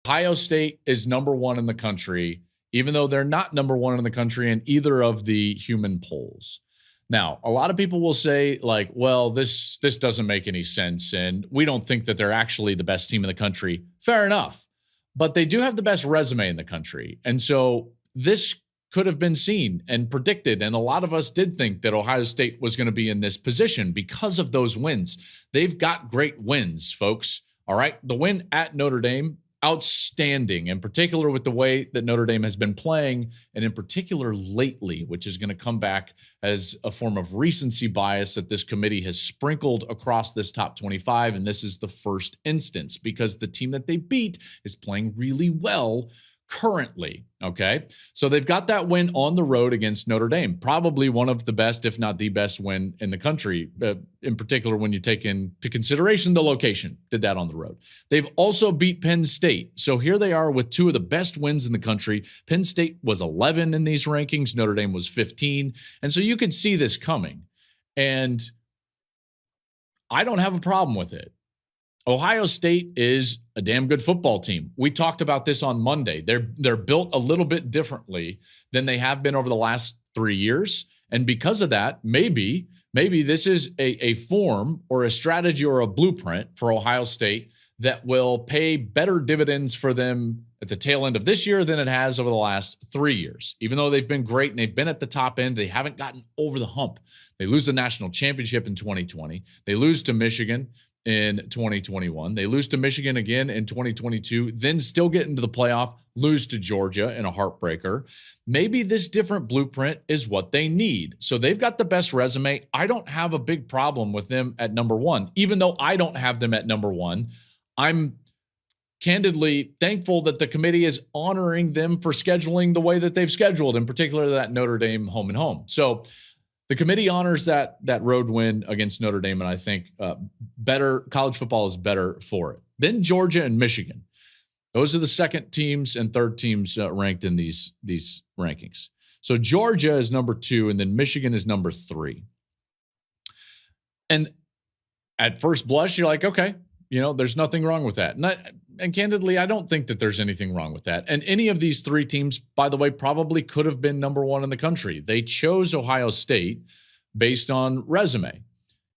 Ohio State is number one in the country, even though they're not number one in the country in either of the human polls. Now, a lot of people will say, like, well, this doesn't make any sense, and we don't think that they're actually the best team in the country. Fair enough. But they do have the best resume in the country. And so this could have been seen and predicted. And a lot of us did think that Ohio State was going to be in this position because of those wins. They've got great wins, folks. All right. The win at Notre Dame, outstanding, in particular with the way that Notre Dame has been playing, and in particular lately, which is going to come back as a form of recency bias that this committee has sprinkled across this top 25. And this is the first instance because the team that they beat is playing really well currently. Okay. So they've got that win on the road against Notre Dame, probably one of the best, if not the best win in the country, in particular when you take into consideration the location. Did that on the road. They've also beat Penn State. So here they are with two of the best wins in the country. Penn State was 11 in these rankings. Notre Dame was 15. And so you could see this coming. And I don't have a problem with it. Ohio State is a damn good football team. We talked about this on Monday. They're built a little bit differently than they have been over the last 3 years. And because of that, maybe this is a form or a strategy or a blueprint for Ohio State that will pay better dividends for them at the tail end of this year than it has over the last 3 years. Even though they've been great and they've been at the top end, they haven't gotten over the hump. They lose the national championship in 2020. They lose to Michigan in 2021. They lose to Michigan again in 2022, then still get into the playoff, lose to Georgia in a heartbreaker. Maybe this different blueprint is what they need. So they've got the best resume. I don't have a big problem with them at number one. Even though I don't have them at number one, I'm candidly thankful that the committee is honoring them for scheduling the way that they've scheduled, in particular that Notre Dame home and home. So the committee honors that road win against Notre Dame, and I think better college football is better for it. Then Georgia and Michigan. Those are the second teams and third teams ranked in these rankings. So Georgia is number 2, and then Michigan is number 3. And at first blush, you're like, okay, there's nothing wrong with that. And candidly, I don't think that there's anything wrong with that. And any of these 3 teams, by the way, probably could have been number 1 in the country. They chose Ohio State based on resume.